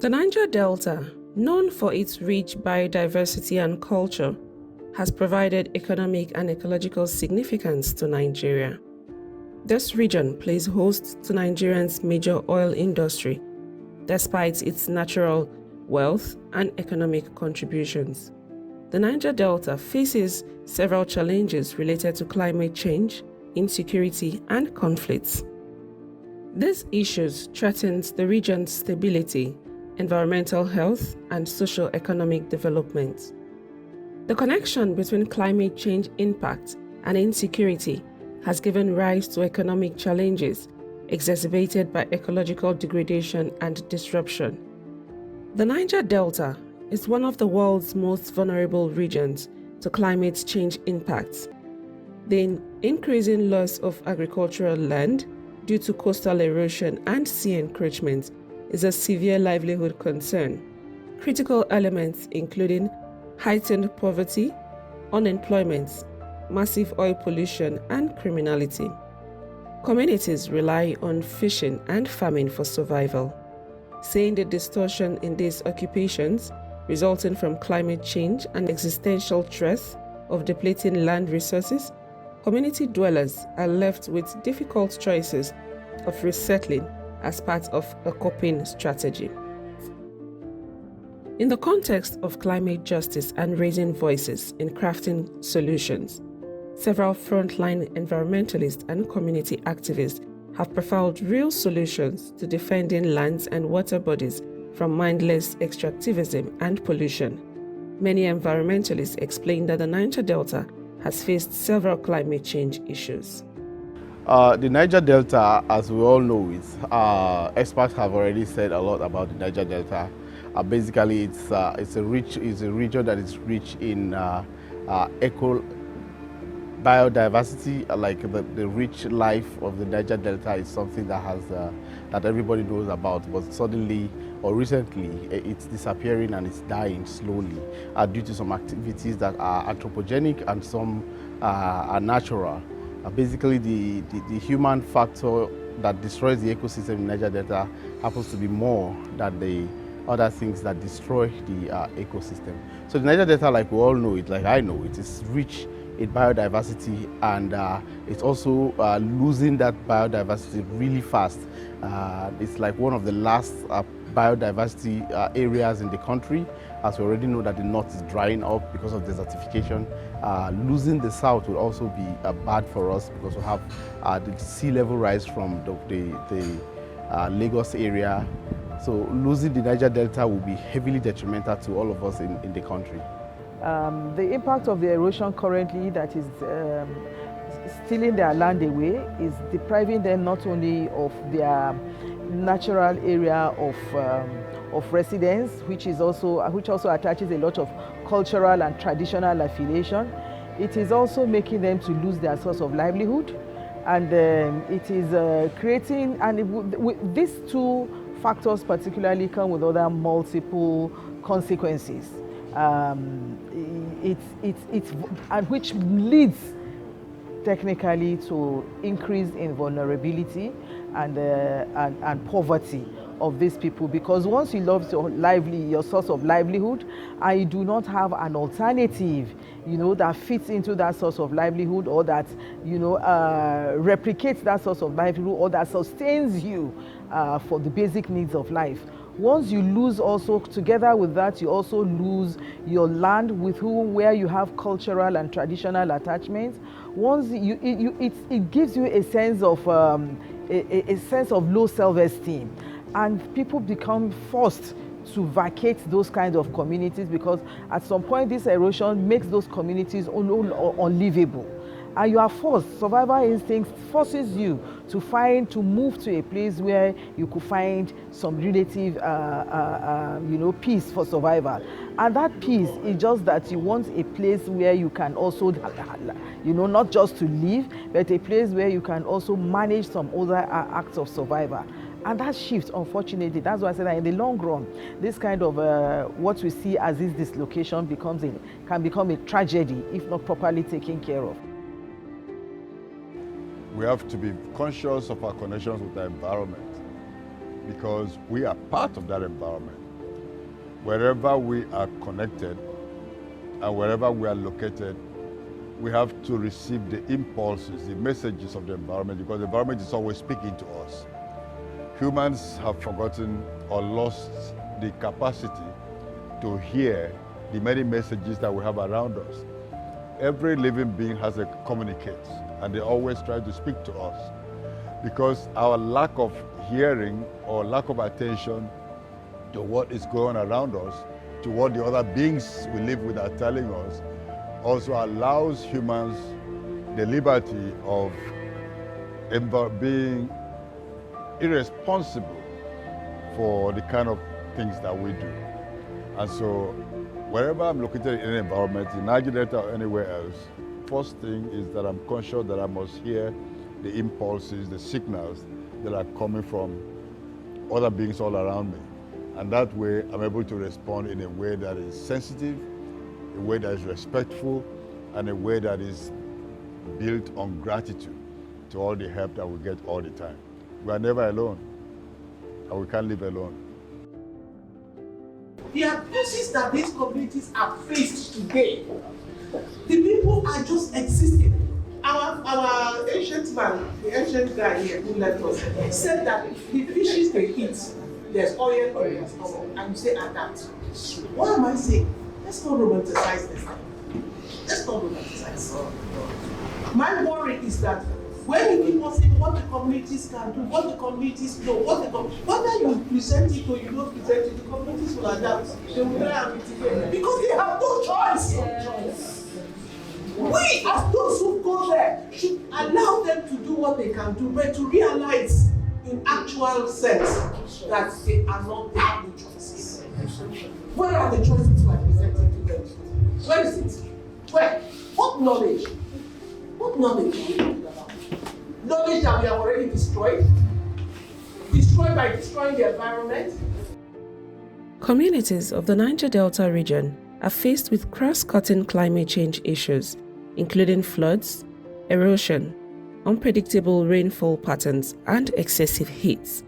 The Niger Delta, known for its rich biodiversity and culture, has provided economic and ecological significance to Nigeria. This region plays host to Nigeria's major oil industry, despite its natural wealth and economic contributions. The Niger Delta faces several challenges related to climate change, insecurity, and conflicts. These issues threaten the region's stability, environmental health, and socio-economic development. The connection between climate change impact and insecurity has given rise to economic challenges exacerbated by ecological degradation and disruption. The Niger Delta is one of the world's most vulnerable regions to climate change impacts. The increasing loss of agricultural land due to coastal erosion and sea encroachment is a severe livelihood concern. Critical elements including heightened poverty, unemployment, massive oil pollution, and criminality. Communities rely on fishing and farming for survival. Seeing the distortion in these occupations resulting from climate change and existential threats of depleting land resources, community dwellers are left with difficult choices of resettling as part of a coping strategy. In the context of climate justice and raising voices in crafting solutions, several frontline environmentalists and community activists have profiled real solutions to defending lands and water bodies from mindless extractivism and pollution. Many environmentalists explain that the Niger Delta has faced several climate change issues. The Niger Delta, as we all know it, experts have already said a lot about the Niger Delta. Basically, it's a region that is rich in biodiversity. Like the rich life of the Niger Delta is something that everybody knows about, but suddenly or recently it's disappearing and it's dying slowly due to some activities that are anthropogenic and some are natural. Basically, the human factor that destroys the ecosystem in Niger Delta happens to be more than the other things that destroy the ecosystem. So the Niger Delta, like we all know it, like I know it, is rich in biodiversity, and it's also losing that biodiversity really fast. It's like one of the last biodiversity areas in the country, as we already know that the north is drying up because of desertification. Losing the south will also be bad for us because we have the sea level rise from the Lagos area. So losing the Niger Delta will be heavily detrimental to all of us in the country. The impact of the erosion currently that is stealing their land away is depriving them not only of their natural area of residence, which also attaches a lot of cultural and traditional affiliation. It is also making them to lose their source of livelihood, and it is creating, and these two factors particularly come with other multiple consequences. And which leads technically to increase in vulnerability and poverty of these people, because once you lose your source of livelihood and you do not have an alternative, that fits into that source of livelihood, or that replicates that source of livelihood, or that sustains you for the basic needs of life. Once you lose, also together with that, you also lose your land where you have cultural and traditional attachments. Once it gives you a sense of low self-esteem, and people become forced to vacate those kinds of communities, because at some point this erosion makes those communities unlivable. And you are forced, survival instinct forces you to move to a place where you could find some relative peace for survival. And that peace is just that you want a place where you can also, not just to live, but a place where you can also manage some other acts of survival. And that shift, unfortunately, that's why I said that in the long run, this kind of what we see as this dislocation can become a tragedy if not properly taken care of. We have to be conscious of our connections with the environment, because we are part of that environment. wherever we are connected and wherever we are located, we have to receive the impulses, the messages of the environment, because the environment is always speaking to us. Humans have forgotten or lost the capacity to hear the many messages that we have around us. Every living being has to communicate, and they always try to speak to us, because our lack of hearing or lack of attention to what is going on around us, to what the other beings we live with are telling us, also allows humans the liberty of being irresponsible for the kind of things that we do. And so wherever I'm located in an environment, in Niger Delta or anywhere else, first thing is that I'm conscious that I must hear the impulses, the signals that are coming from other beings all around me. And that way I'm able to respond in a way that is sensitive, a way that is respectful, and a way that is built on gratitude to all the help that we get all the time. We are never alone, and we can't live alone. The abuses that these communities are faced today, the people are just existing. Our ancient man, the ancient guy here who left us, said that the fishes they eat, there's oil on their stomach, and you say adapt. What am I saying? Let's not romanticize this. Let's not romanticize. My worry is that when you people say what the communities can do, what the communities know, whether you present it or you don't present it, the communities will adapt. They will try and mitigate because they have no choice. We, as those who go there, should allow them to do what they can do, but to realize in actual sense that they are not, they have no choices. Where are the choices we are presenting to them? Where is it? Where? What knowledge? What knowledge are we talking about? Knowledge that we have already destroyed? Destroyed by destroying the environment? Communities of the Niger Delta region are faced with cross-cutting climate change issues, including floods, erosion, unpredictable rainfall patterns, and excessive heat.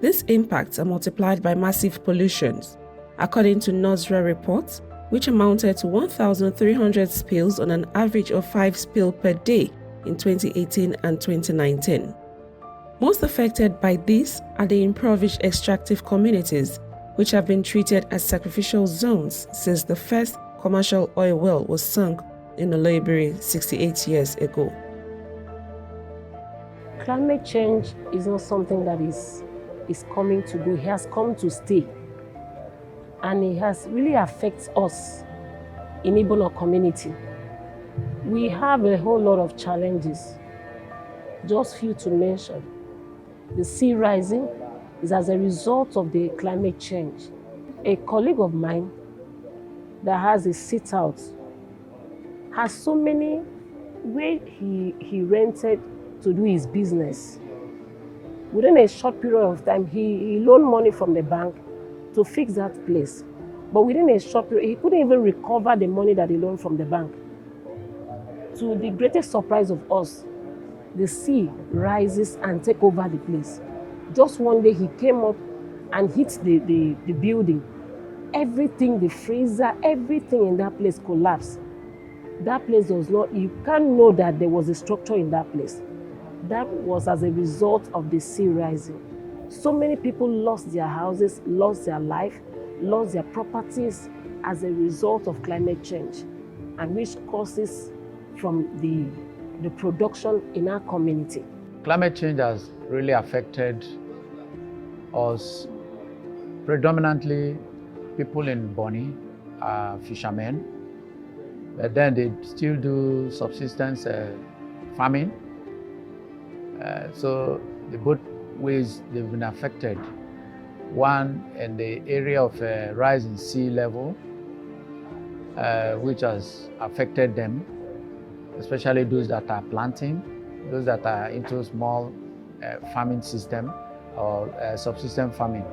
These impacts are multiplied by massive pollutions. According to NOSRA reports, which amounted to 1,300 spills on an average of 5 spills per day in 2018 and 2019. Most affected by this are the impoverished extractive communities, which have been treated as sacrificial zones since the first commercial oil well was sunk in Olebiri 68 years ago. Climate change is not something that is coming to go. It has come to stay. And it has really affected us in Igbo community. We have a whole lot of challenges, just few to mention. The sea rising is as a result of the climate change. A colleague of mine that has a sit-out has so many where he rented to do his business. Within a short period of time, he loaned money from the bank to fix that place. But within a short period, he couldn't even recover the money that he loaned from the bank. To the greatest surprise of us, the sea rises and takes over the place. Just one day he came up and hit the building. Everything, the freezer, everything in that place collapsed. That place was not, you can't know that there was a structure in that place. That was as a result of the sea rising. So many people lost their houses, lost their life, lost their properties as a result of climate change, and which causes from the production in our community. Climate change has really affected us, predominantly people in Bonny are fishermen, but then they still do subsistence farming. So the both ways they've been affected. One, in the area of rise in sea level, which has affected them, especially those that are planting, those that are into small farming system or subsistence farming.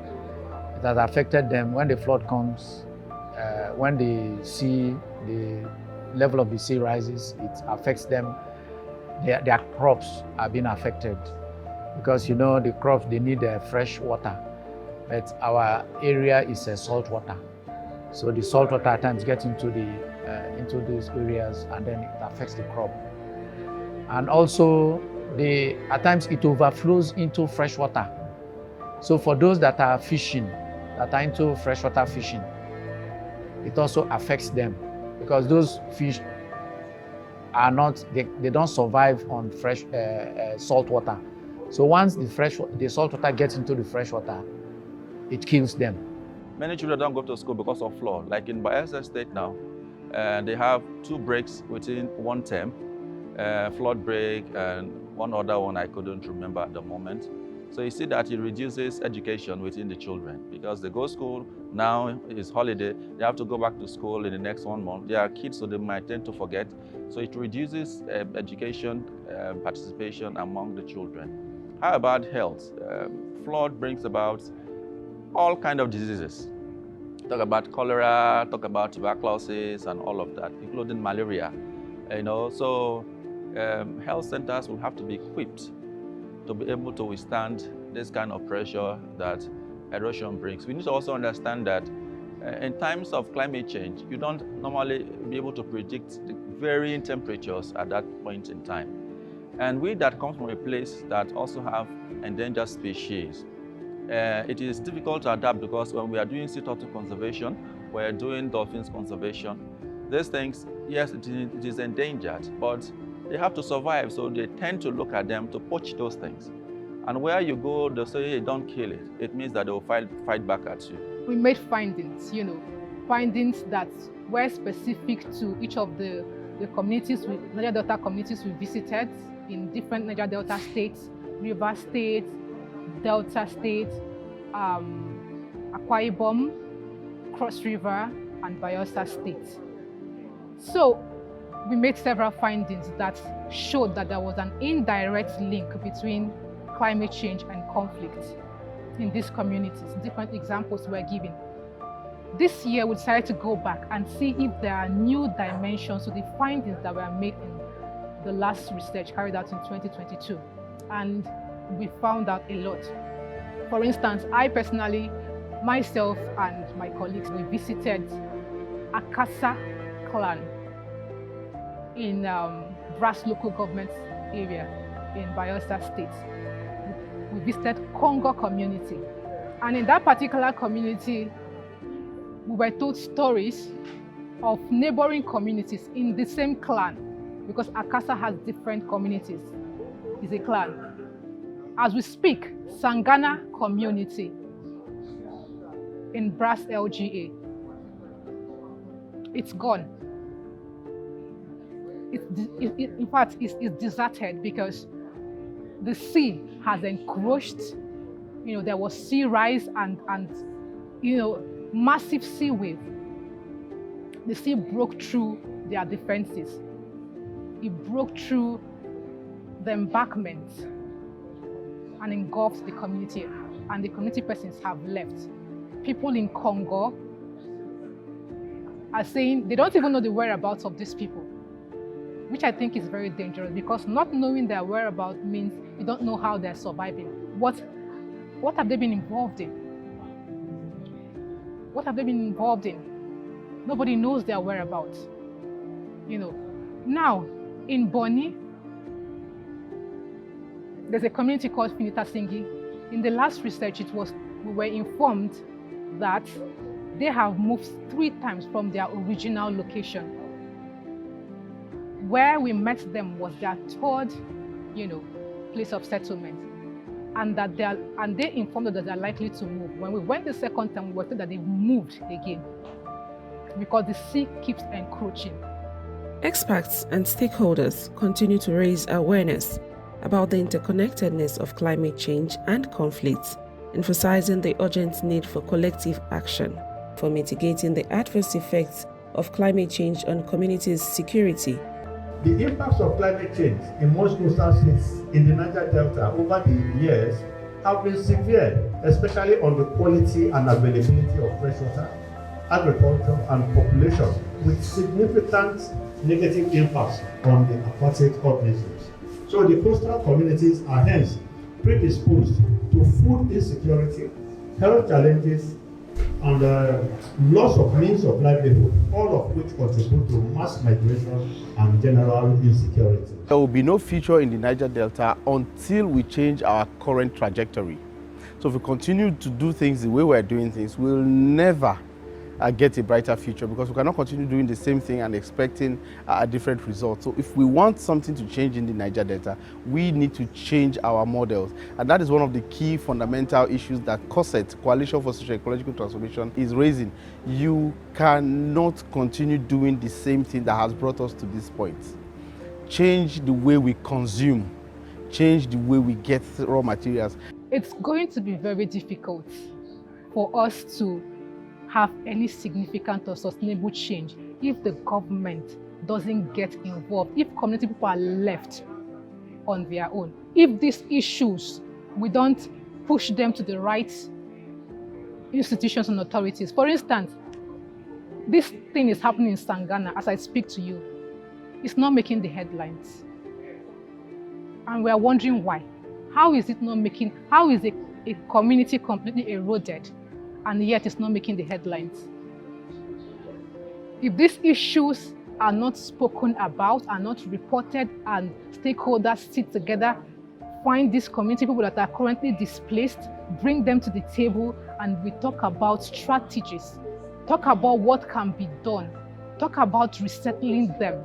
It has affected them when the flood comes, when the level of the sea rises, it affects them. Their crops are being affected because you know the crops, they need fresh water, but our area is salt water. So the salt water at times gets into these areas, and then it affects the crop. And also, at times it overflows into fresh water. So for those that are fishing, that are into freshwater fishing, it also affects them, because those fish are not, they don't survive on fresh salt water. So once the salt water gets into the fresh water, it kills them. Many children don't go to school because of flood. Like in Bayelsa State now, they have 2 breaks within 1 term, flood break and one other one I couldn't remember at the moment. So you see that it reduces education within the children, because they go to school, now it's holiday, they have to go back to school in the next 1 month. They are kids, so they might tend to forget. So it reduces education participation among the children. How about health? Flood brings about all kinds of diseases. Talk about cholera, talk about tuberculosis and all of that, including malaria. So health centers will have to be equipped to be able to withstand this kind of pressure that erosion brings. We need to also understand that in times of climate change, you don't normally be able to predict the varying temperatures at that point in time. And we that come from a place that also have endangered species, it is difficult to adapt, because when we are doing sea turtle conservation, we're doing dolphins conservation, these things, yes, it is endangered, but they have to survive, so they tend to look at them to poach those things. And where you go, they say, hey, don't kill it. It means that they will fight back at you. We made findings, findings that were specific to each of the communities, Niger Delta communities we visited in different Niger Delta states, River State, Delta State, Akwa Ibom, Cross River, and Bayelsa State. So we made several findings that showed that there was an indirect link between climate change and conflict in these communities. Different examples were given. This year, we decided to go back and see if there are new dimensions to the findings that were made in the last research carried out in 2022. And we found out a lot. For instance, I personally, myself and my colleagues, we visited Akassa clan in Brass local government area in Bayelsa State. We visited Congo community. And in that particular community, we were told stories of neighboring communities in the same clan, because Akassa has different communities. It's a clan. As we speak, Sangana community in Brass LGA, it's gone. In fact, it's deserted because the sea has encroached. There was sea rise and massive sea wave. The sea broke through their defenses. It broke through the embankment and engulfed the community, and the community persons have left. People in Congo are saying they don't even know the whereabouts of these people, which I think is very dangerous, because not knowing their whereabouts means you don't know how they're surviving. What have they been involved in? What have they been involved in? Nobody knows their whereabouts. Now, in Boni, there's a community called Finitasingi. In the last research, we were informed that they have moved 3 times from their original location. Where we met them was their 3rd, place of settlement, and they informed us that they're likely to move. When we went the 2nd time, we were told that they've moved again because the sea keeps encroaching. Experts and stakeholders continue to raise awareness about the interconnectedness of climate change and conflicts, emphasizing the urgent need for collective action for mitigating the adverse effects of climate change on communities' security. The impacts of climate change in most coastal states in the Niger Delta over the years have been severe, especially on the quality and availability of freshwater, agriculture, and population, with significant negative impacts on the aquatic organisms. So the coastal communities are hence predisposed to food insecurity, health challenges, and loss of means of livelihood, all of which contribute to mass migration and general insecurity. There will be no future in the Niger Delta until we change our current trajectory. So if we continue to do things the way we're doing things, we'll never get a brighter future, because we cannot continue doing the same thing and expecting a different result. So if we want something to change in the Niger Delta, we need to change our models. And that is one of the key fundamental issues that COSET, Coalition for Socio-Ecological Transformation, is raising. You cannot continue doing the same thing that has brought us to this point. Change the way we consume, change the way we get raw materials. It's going to be very difficult for us to have any significant or sustainable change if the government doesn't get involved, if community people are left on their own. If these issues, we don't push them to the right institutions and authorities. For instance, this thing is happening in Sangana as I speak to you. It's not making the headlines. And we are wondering why. How is it not making, how is a community completely eroded and yet it's not making the headlines? If these issues are not spoken about, are not reported, and stakeholders sit together, find these community people that are currently displaced, bring them to the table, and we talk about strategies, talk about what can be done, talk about resettling them,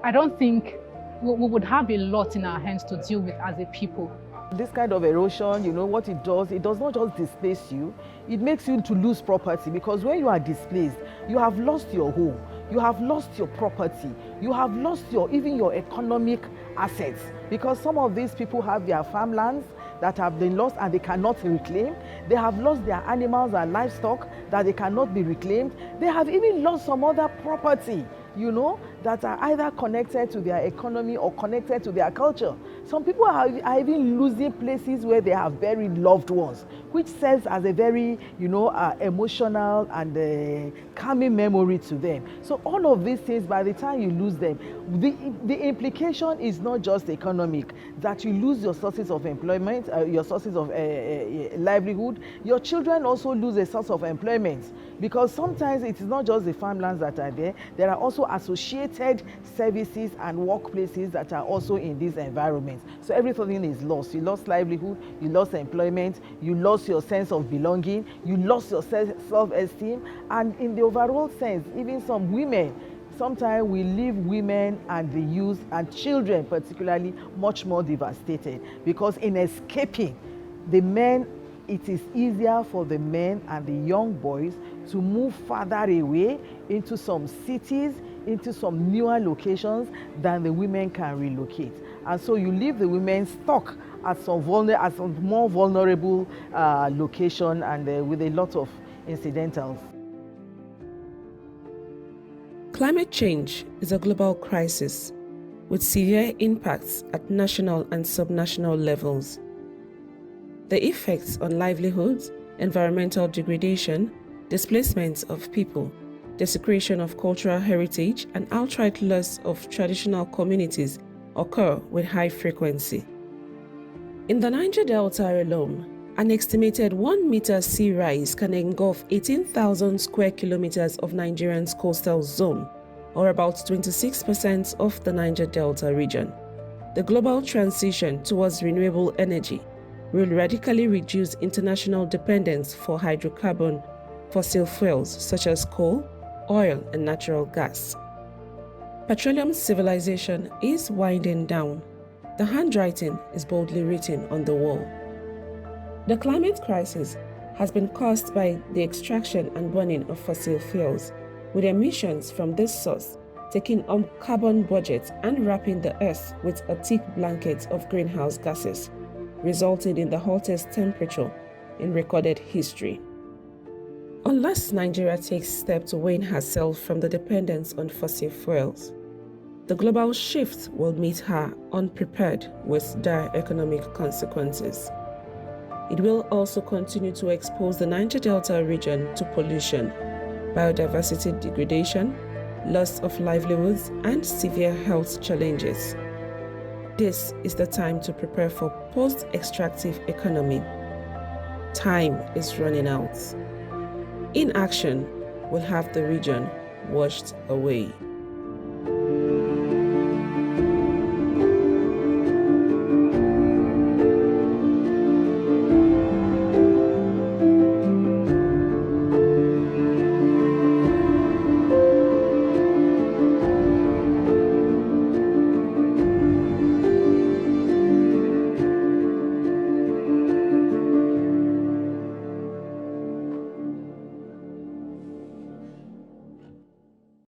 I don't think we would have a lot in our hands to deal with as a people. This kind of erosion, you know what it does not just displace you, it makes you to lose property, because when you are displaced, you have lost your home, you have lost your property, you have lost even your economic assets, because some of these people have their farmlands that have been lost and they cannot reclaim. They have lost their animals and livestock that they cannot be reclaimed. They have even lost some other property, you know, that are either connected to their economy or connected to their culture. Some people are even losing places where they have buried loved ones, which serves as a very, you know, emotional and calming memory to them. So all of these things, by the time you lose them, the implication is not just economic, that you lose your sources of employment, your sources of livelihood. Your children also lose a source of employment, because sometimes it is not just the farmlands that are there, there are also associated services and workplaces that are also in these environments. So everything is lost. You lost livelihood, you lost employment, you lost your sense of belonging, you lost your self-esteem, and in the overall sense, even some women, sometimes we leave women and the youth and children particularly much more devastated, because in escaping, the men, it is easier for the men and the young boys to move farther away into some cities, into some newer locations than the women can relocate. And so you leave the women stuck at some more vulnerable location and with a lot of incidentals. Climate change is a global crisis with severe impacts at national and subnational levels. The effects on livelihoods, environmental degradation, displacement of people, desecration of cultural heritage, and outright loss of traditional communities occur with high frequency. In the Niger Delta alone, an estimated 1 meter sea rise can engulf 18,000 square kilometers of Nigeria's coastal zone, or about 26% of the Niger Delta region. The global transition towards renewable energy will radically reduce international dependence for hydrocarbon fossil fuels such as coal, oil, and natural gas. Petroleum civilization is winding down. The handwriting is boldly written on the wall. The climate crisis has been caused by the extraction and burning of fossil fuels, with emissions from this source taking on carbon budgets and wrapping the earth with a thick blanket of greenhouse gases, resulting in the hottest temperature in recorded history. Unless Nigeria takes steps to wean herself from the dependence on fossil fuels, the global shift will meet her unprepared with dire economic consequences. It will also continue to expose the Niger Delta region to pollution, biodiversity degradation, loss of livelihoods, and severe health challenges. This is the time to prepare for post-extractive economy. Time is running out. Inaction will have the region washed away.